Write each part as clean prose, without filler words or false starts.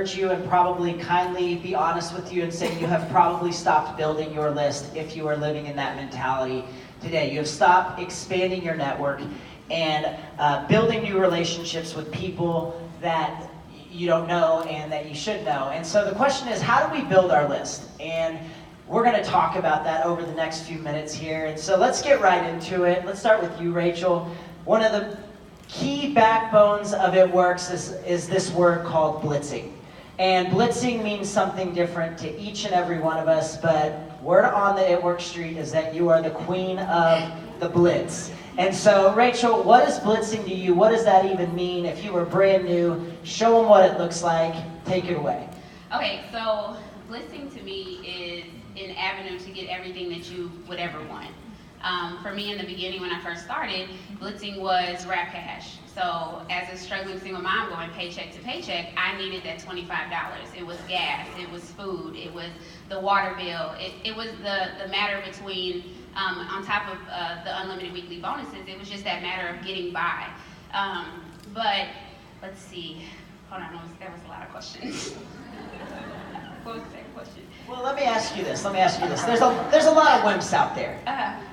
urge you and probably kindly be honest with you and say you have probably stopped building your list if you are living in that mentality today. You have stopped expanding your network and building new relationships with people that you don't know and that you should know. And so the question is, how do we build our list? And we're going to talk about that over the next few minutes here. And so let's get right into it. Let's start with you, Rachel. One of the key backbones of It Works is this word called blitzing. And blitzing means something different to each and every one of us, but word on the It Works street is that you are the queen of the blitz. And so, Rachel, what is blitzing to you? What does that even mean? If you were brand new, show them what it looks like. Take it away. Okay, so blitzing to me is an avenue to get everything that you would ever want. For me in the beginning when I first started, blitzing was Rap Cash. So as a struggling single mom going paycheck to paycheck, I needed that $25. It was gas, it was food, it was the water bill, it was the matter between, on top of the unlimited weekly bonuses, it was just that matter of getting by. But let's see, hold on, there was a lot of questions. What was the second question? Well, let me ask you this. There's a lot of wimps out there.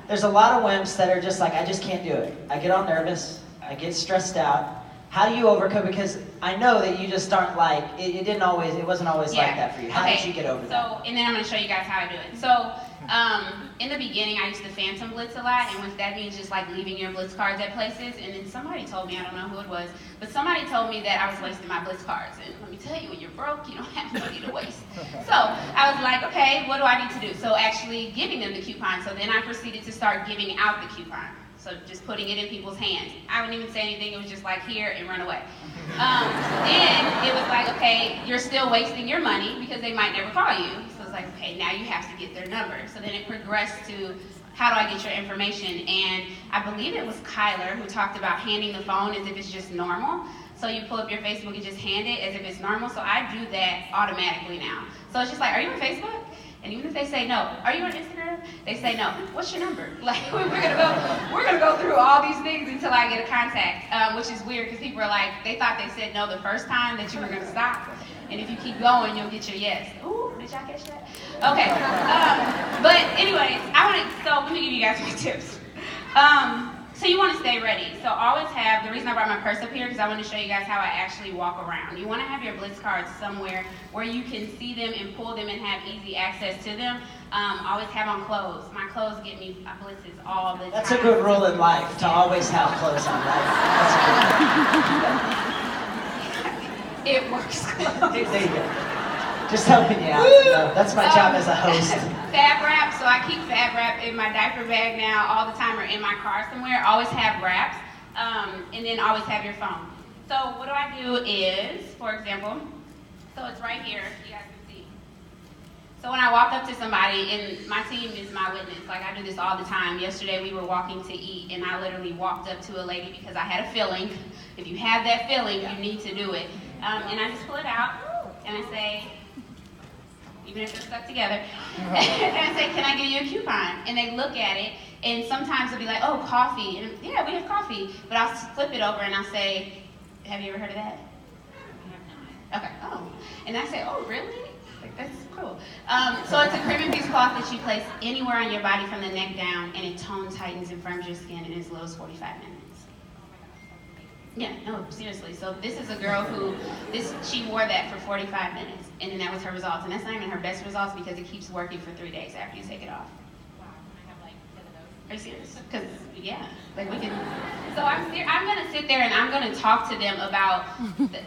There's a lot of wimps that are just like, I just can't do it. I get all nervous. I get stressed out. How do you overcome? Because I know that you just aren't like, it wasn't always like that for you. How did you get over that? And then I'm going to show you guys how I do it. So, in the beginning, I used to phantom blitz a lot, and what that means just like leaving your blitz cards at places. And then somebody told me, I don't know who it was, but somebody told me that I was wasting my blitz cards. And let me tell you, when you're broke, you don't have money to waste. So I was like, okay, what do I need to do? So actually giving them the coupon. So then I proceeded to start giving out the coupon. So just putting it in people's hands. I wouldn't even say anything. It was just like, here, and run away. Then it was like, okay, you're still wasting your money because they might never call you. So it's like, okay, now you have to get their number. So then it progressed to, how do I get your information? And I believe it was Kyler who talked about handing the phone as if it's just normal. So you pull up your Facebook and just hand it as if it's normal. So I do that automatically now. So it's just like, are you on Facebook? And even if they say no, are you on Instagram? They say no. What's your number? Like we're gonna go through all these things until I get a contact, which is weird because people are like, they thought they said no the first time that you were gonna stop, and if you keep going, you'll get your yes. Ooh, did y'all catch that? Okay. But anyways, so let me give you guys some tips. So you want to stay ready. So always have, the reason I brought my purse up here because I want to show you guys how I actually walk around. You want to have your blitz cards somewhere where you can see them and pull them and have easy access to them. Always have on clothes. My clothes get me blitzes all the time. That's a good rule in life, to always have clothes on, right? That's a good It works. There you go. Just helping you out. That's my job as a host. Fab wrap, so I keep fab wrap in my diaper bag now all the time or in my car somewhere. Always have wraps, and then always have your phone. So what do I do is, for example, so it's right here, you guys can see. So when I walk up to somebody, and my team is my witness, like I do this all the time. Yesterday we were walking to eat, and I literally walked up to a lady because I had a feeling. If you have that feeling, you need to do it. And I just pull it out, and I say, even if they're stuck together, and I say, can I give you a coupon? And they look at it, and sometimes they'll be like, oh, coffee. And yeah, we have coffee. But I'll flip it over and I'll say, have you ever heard of that? Okay, oh. And I say, oh, really? Like, that's cool. So it's a cream infused cloth that you place anywhere on your body from the neck down, and it tone tightens and firms your skin in as low as 45 minutes. Yeah, no, seriously. So this is a girl who, she wore that for 45 minutes, and then that was her results. And that's not even her best results because it keeps working for 3 days after you take it off. Wow, can I have like 10 of those? Are you serious? Because, yeah, like we can. So I'm going to sit there and I'm going to talk to them about,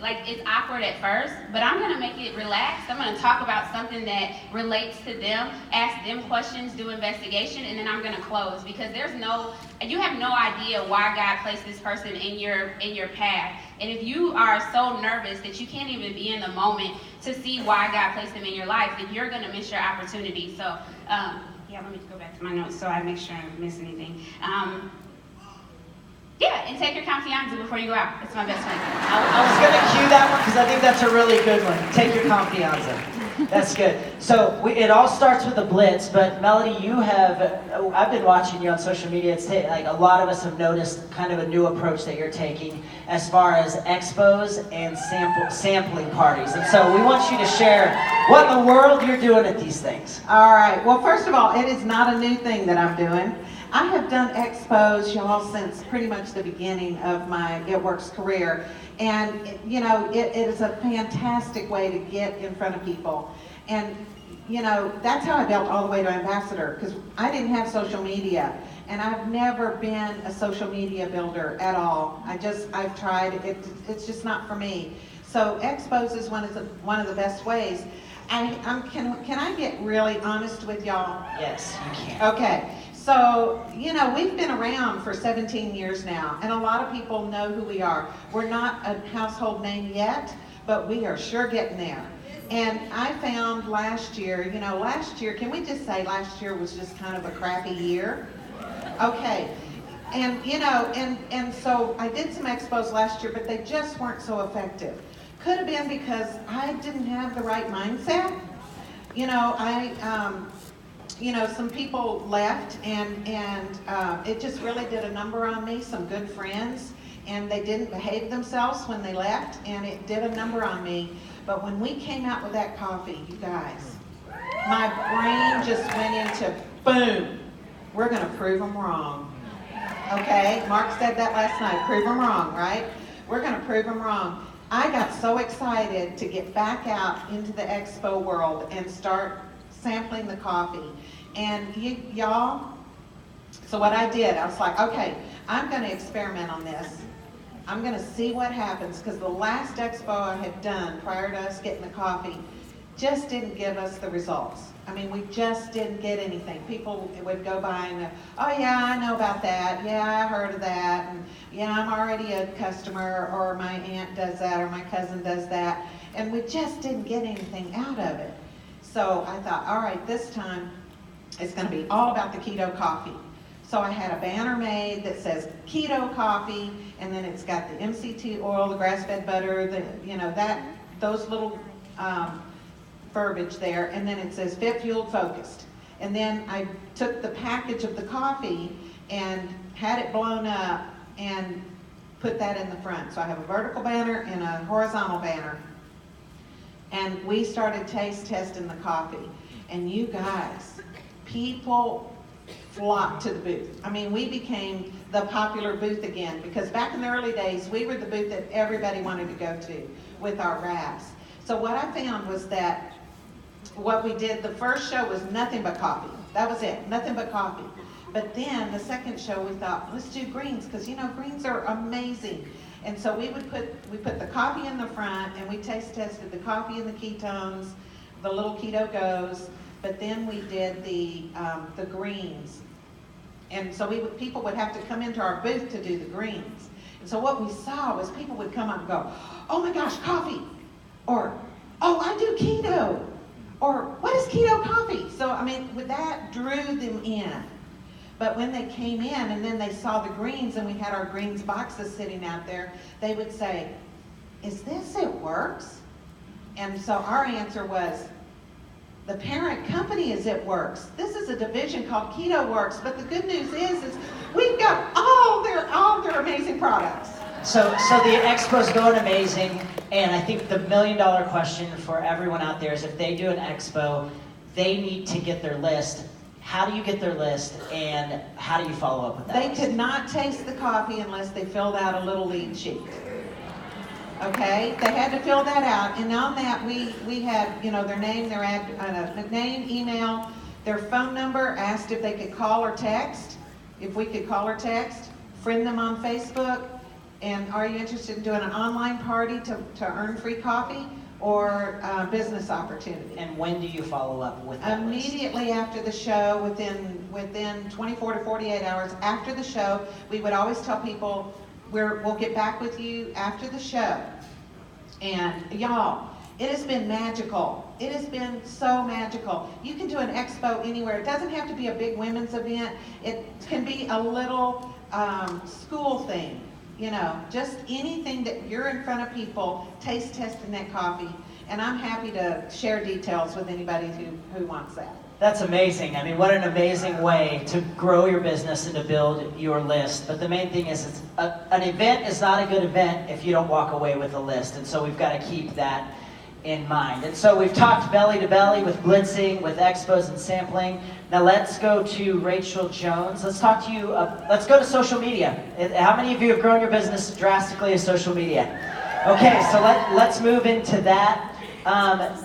like it's awkward at first, but I'm going to make it relaxed. I'm going to talk about something that relates to them, ask them questions, do investigation, and then I'm going to close because you have no idea why God placed this person in your path. And if you are so nervous that you can't even be in the moment to see why God placed them in your life, then you're going to miss your opportunity. So, yeah, let me go back to my notes so I make sure I don't miss anything. Yeah, and take your confianza before you go out. That's my best friend. I was going to cue that one because I think that's a really good one. Take your confianza. That's good. So it all starts with a blitz, but Melody, I've been watching you on social media. Like a lot of us have noticed kind of a new approach that you're taking as far as expos and sampling parties. And so we want you to share what in the world you're doing at these things. All right. Well, first of all, it is not a new thing that I'm doing. I have done expos, y'all, since pretty much the beginning of my It Works career. And, you know, it is a fantastic way to get in front of people. And, you know, that's how I built all the way to ambassador, because I didn't have social media. And I've never been a social media builder at all. I've tried, it's just not for me. So expos is one of the best ways. Can I get really honest with y'all? Yes, you can. Okay. So, you know, we've been around for 17 years now, and a lot of people know who we are. We're not a household name yet, but we are sure getting there. And I found last year, can we just say last year was just kind of a crappy year? Okay. And, you know, and so I did some expos last year, but they just weren't so effective. Could have been because I didn't have the right mindset. You know, some people left, and it just really did a number on me, some good friends, and they didn't behave themselves when they left, and it did a number on me. But when we came out with that coffee, you guys, my brain just went into, boom, we're going to prove them wrong. Okay? Mark said that last night, prove them wrong, right? We're going to prove them wrong. I got so excited to get back out into the expo world and start sampling the coffee. And y'all, so what I did, I was like, okay, I'm going to experiment on this. I'm going to see what happens, because the last expo I had done prior to us getting the coffee just didn't give us the results. I mean, we just didn't get anything. People would go by and, oh yeah, I know about that. Yeah, I heard of that. And yeah, I'm already a customer, or my aunt does that, or my cousin does that. And we just didn't get anything out of it. So I thought, all right, this time it's going to be all about the keto coffee. So I had a banner made that says keto coffee, and then it's got the MCT oil, the grass-fed butter, those little verbiage there, and then it says fit, fueled, focused. And then I took the package of the coffee and had it blown up and put that in the front. So I have a vertical banner and a horizontal banner. And we started taste testing the coffee. And you guys, people flocked to the booth. I mean, we became the popular booth again, because back in the early days, we were the booth that everybody wanted to go to with our wraps. So what I found was that what we did, the first show was nothing but coffee. That was it, nothing but coffee. But then the second show, we thought, let's do greens, because greens are amazing. And so we put the coffee in the front, and we taste tested the coffee and the ketones, the little keto goes. But then we did the greens, and so people would have to come into our booth to do the greens. And so what we saw was people would come up and go, "Oh my gosh, coffee!" or "Oh, I do keto," or "What is keto coffee?" So I mean, that drew them in. But when they came in and then they saw the greens, and we had our greens boxes sitting out there, they would say, "Is this It Works?" And so our answer was, the parent company is It Works. This is a division called Keto Works, but the good news is we've got all their amazing products. So the expo's going amazing, and I think the million-dollar question for everyone out there is, if they do an expo, they need to get their list. How do you get their list, and how do you follow up with that? They list? could not taste the coffee unless they filled out a little lead sheet. Okay, they had to fill that out, and on that we had their name, their name, email, their phone number. Asked if they could call or text. If we could call or text, friend them on Facebook, and are you interested in doing an online party to earn free coffee, or business opportunity? And when do you follow up with that list? Immediately after the show, within 24 to 48 hours after the show, we would always tell people, we'll get back with you after the show. And y'all, it has been magical. It has been so magical. You can do an expo anywhere. It doesn't have to be a big women's event. It can be a little school thing, just anything that you're in front of people, taste testing that coffee. and I'm happy to share details with anybody who wants that. That's amazing. I mean, what an amazing way to grow your business and to build your list. But the main thing is, an event is not a good event if you don't walk away with a list. And so we've got to keep that in mind. And so we've talked belly to belly with blitzing, with expos and sampling. Now let's go to Rachel Jones. Let's talk to you. Let's go to social media. How many of you have grown your business drastically with social media? Okay, so let's move into that.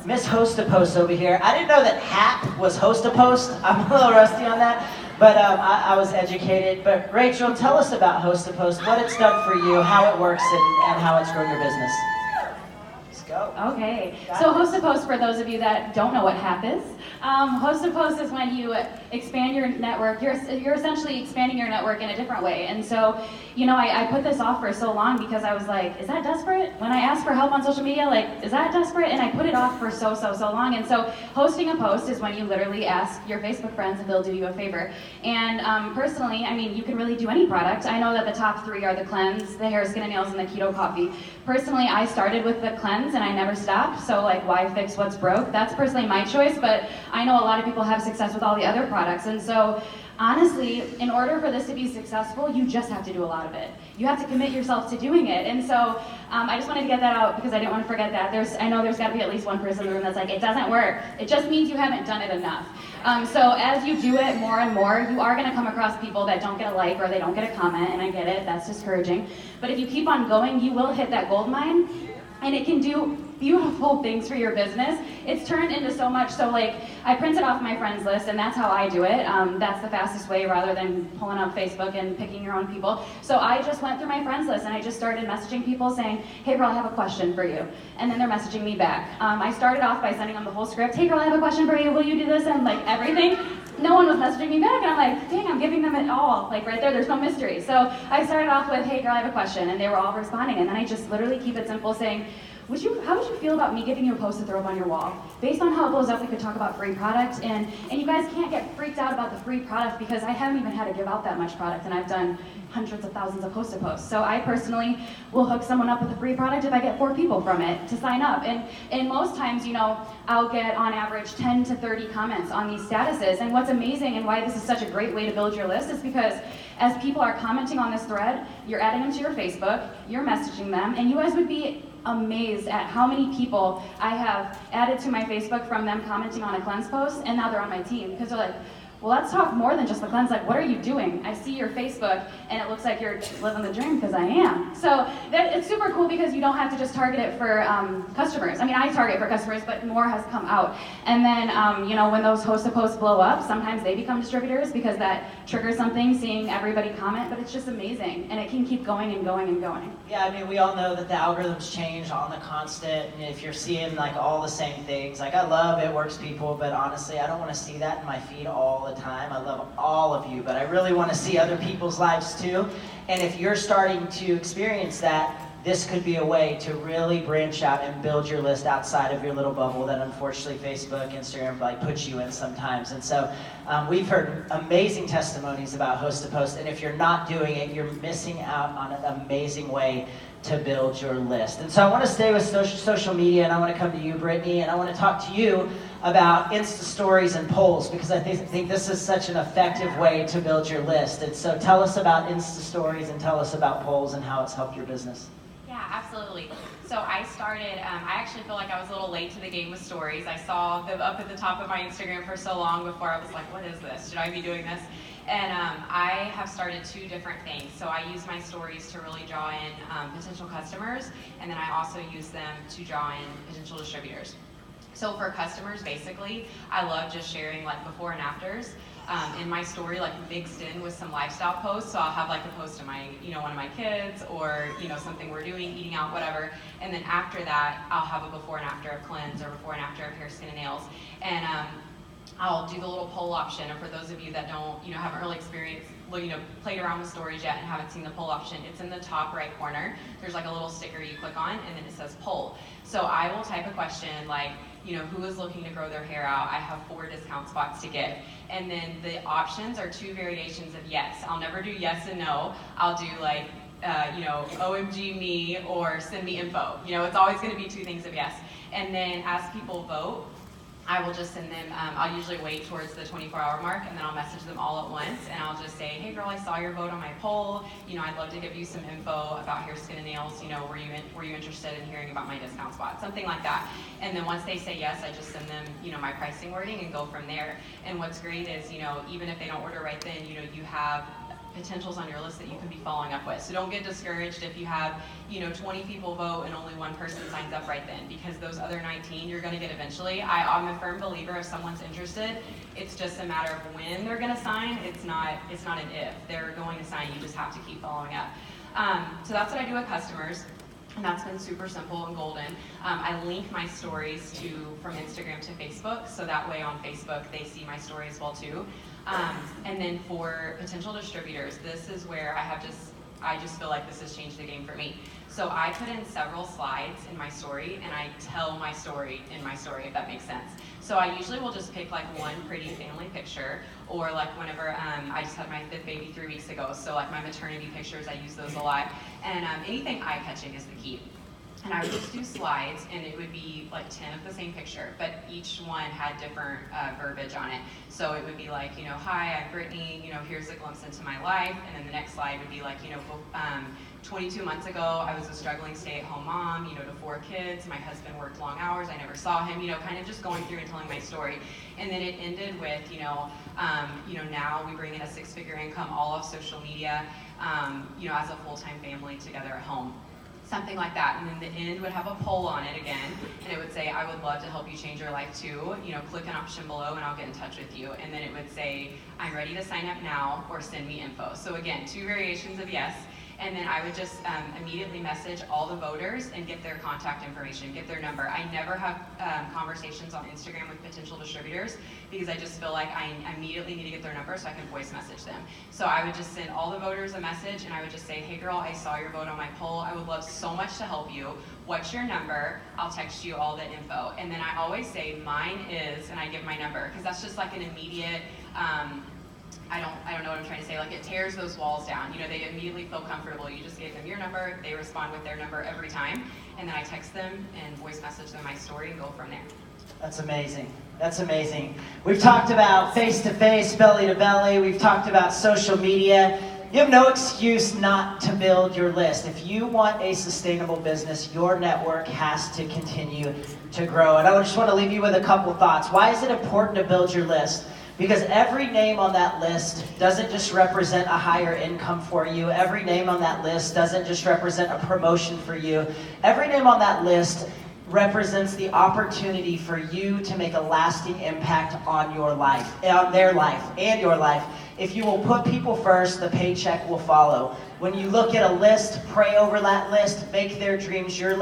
Miss Hostapost over here. I didn't know that HAP was Hostapost. I'm a little rusty on that, but I was educated. But Rachel, tell us about Hostapost, what it's done for you, how it works, and how it's grown your business. Let's go. Okay, so Hostapost, for those of you that don't know what HAP is, Hostapost is when you expand your network. You're essentially expanding your network in a different way. And so, I put this off for so long because I was like, is that desperate? When I ask for help on social media, like, is that desperate? And I put it off for so long. And so hosting a post is when you literally ask your Facebook friends if they'll do you a favor. And personally, I mean, you can really do any product. I know that the top 3 are the cleanse, the hair, skin, and nails, and the keto coffee. Personally, I started with the cleanse and I never stopped. So like, why fix what's broke? That's personally my choice, but I know a lot of people have success with all the other products. And so honestly, in order for this to be successful, you just have to do a lot of it. You have to commit yourself to doing it. And so I just wanted to get that out because I didn't want to forget that. I know there's got to be at least one person in the room that's like, it doesn't work. It just means you haven't done it enough. So as you do it more and more, you are going to come across people that don't get a like or they don't get a comment, and I get it, that's discouraging. But if you keep on going, you will hit that gold mine, and it can do beautiful things for your business. It's turned into so much, so like, I printed off my friends list, and that's how I do it. That's the fastest way rather than pulling up Facebook and picking your own people. So I just went through my friends list and I just started messaging people saying, hey girl, I have a question for you. And then they're messaging me back. I started off by sending them the whole script. Hey girl, I have a question for you, will you do this? And like everything. No one was messaging me back, and I'm like, dang, I'm giving them it all. Like right there's no mystery. So I started off with, hey girl, I have a question, and they were all responding. And then I just literally keep it simple saying, how would you feel about me giving you a post to throw up on your wall? Based on how it blows up, we could talk about free product, and you guys can't get freaked out about the free product because I haven't even had to give out that much product, and I've done hundreds of thousands of post-to-posts. So I personally will hook someone up with a free product if I get 4 people from it to sign up. And most times, I'll get on average 10 to 30 comments on these statuses. And what's amazing and why this is such a great way to build your list is because as people are commenting on this thread, you're adding them to your Facebook, you're messaging them, and you guys would be amazed at how many people I have added to my Facebook from them commenting on a cleanse post, and now they're on my team because they're like, well, let's talk more than just the cleanse. Like, what are you doing? I see your Facebook, and it looks like you're living the dream because I am. So it's super cool because you don't have to just target it for customers. I mean, I target for customers, but more has come out. And then, when those host-to-posts blow up, sometimes they become distributors because that triggers something, seeing everybody comment. But it's just amazing, and it can keep going and going and going. Yeah, I mean, we all know that the algorithms change on the constant, and if you're seeing like all the same things, like I love It Works people, but honestly, I don't want to see that in my feed all the time. I love all of you, but I really want to see other people's lives too. And if you're starting to experience that, this could be a way to really branch out and build your list outside of your little bubble that unfortunately Facebook, Instagram puts you in sometimes. And so we've heard amazing testimonies about Host-to-Post, and if you're not doing it, you're missing out on an amazing way to build your list. And so I want to stay with social media, and I want to come to you, Brittany, and I want to talk to you about Insta stories and polls, because I think this is such an effective way to build your list. And so tell us about Insta stories and tell us about polls and how it's helped your business. Yeah, absolutely. So I started, I actually feel like I was a little late to the game with stories. I saw them up at the top of my Instagram for so long before I was like, what is this? Should I be doing this? And I have started 2 different things. So I use my stories to really draw in potential customers, and then I also use them to draw in potential distributors. So for customers, basically, I love just sharing like before and afters. In my story, like mixed in with some lifestyle posts. So I'll have like a post of my, one of my kids, or something we're doing, eating out, whatever. And then after that, I'll have a before and after of cleanse or before and after of hair, skin, and nails. And I'll do the little poll option. And for those of you that don't, haven't really experienced, played around with stories yet and haven't seen the poll option, it's in the top right corner. There's like a little sticker you click on, and then it says poll. So I will type a question like, who is looking to grow their hair out? I have 4 discount spots to give. And then the options are 2 variations of yes. I'll never do yes and no. I'll do like, OMG me or send me info. It's always going to be 2 things of yes. And then as people vote, I will just send them, I'll usually wait towards the 24-hour mark, and then I'll message them all at once, and I'll just say, hey girl, I saw your vote on my poll, I'd love to give you some info about Hair, Skin, and Nails, were you interested in hearing about my discount spot, something like that. And then once they say yes, I just send them, my pricing wording and go from there. And what's great is, even if they don't order right then, you have potentials on your list that you can be following up with. So don't get discouraged if you have, 20 people vote and only one person signs up right then, because those other 19 you're gonna get eventually. I'm a firm believer if someone's interested, it's just a matter of when they're gonna sign. It's not an if. They're going to sign, you just have to keep following up. So that's what I do with customers. And that's been super simple and golden. I link my stories from Instagram to Facebook, so that way on Facebook they see my story as well too. And then for potential distributors, this is where I just feel like this has changed the game for me. So I put in several slides in my story, and I tell my story in my story, if that makes sense. So I usually will just pick like one pretty family picture, or like whenever I just had my 5th baby 3 weeks ago, so like my maternity pictures, I use those a lot. And anything eye-catching is the key. And I would just do slides, and it would be like 10 of the same picture, but each one had different verbiage on it. So it would be like, hi, I'm Brittany, here's a glimpse into my life. And then the next slide would be like, 22 months ago, I was a struggling stay-at-home mom, to 4 kids. My husband worked long hours. I never saw him, kind of just going through and telling my story. And then it ended with, now we bring in a 6-figure income all off social media, as a full-time family together at home. Something like that. And then the end would have a poll on it again, and it would say, I would love to help you change your life too. Click an option below and I'll get in touch with you. And then it would say, I'm ready to sign up now, or send me info. So again, 2 variations of yes. And then I would just immediately message all the voters and get their contact information, get their number. I never have conversations on Instagram with potential distributors, because I just feel like I immediately need to get their number so I can voice message them. So I would just send all the voters a message, and I would just say, hey girl, I saw your vote on my poll. I would love so much to help you. What's your number? I'll text you all the info. And then I always say, mine is, and I give my number, because that's just like an immediate, I don't know what I'm trying to say, like it tears those walls down. They immediately feel comfortable. You just gave them your number, they respond with their number every time, and then I text them and voice message them my story and go from there. That's amazing. That's amazing. We've talked about face-to-face, belly-to-belly. We've talked about social media. You have no excuse not to build your list. If you want a sustainable business, your network has to continue to grow. And I just want to leave you with a couple thoughts. Why is it important to build your list? Because every name on that list doesn't just represent a higher income for you. Every name on that list doesn't just represent a promotion for you. Every name on that list represents the opportunity for you to make a lasting impact on your life, on their life, and your life. If you will put people first, the paycheck will follow. When you look at a list, pray over that list, make their dreams your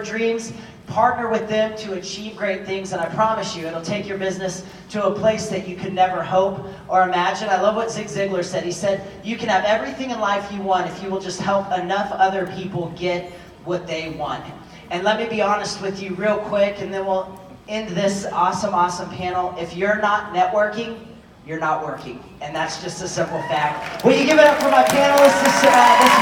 dreams. Partner with them to achieve great things, and I promise you, it'll take your business to a place that you could never hope or imagine. I love what Zig Ziglar said. He said, you can have everything in life you want if you will just help enough other people get what they want. And let me be honest with you real quick, and then we'll end this awesome panel. If you're not networking, you're not working. And that's just a simple fact. Will you give it up for my panelists this morning?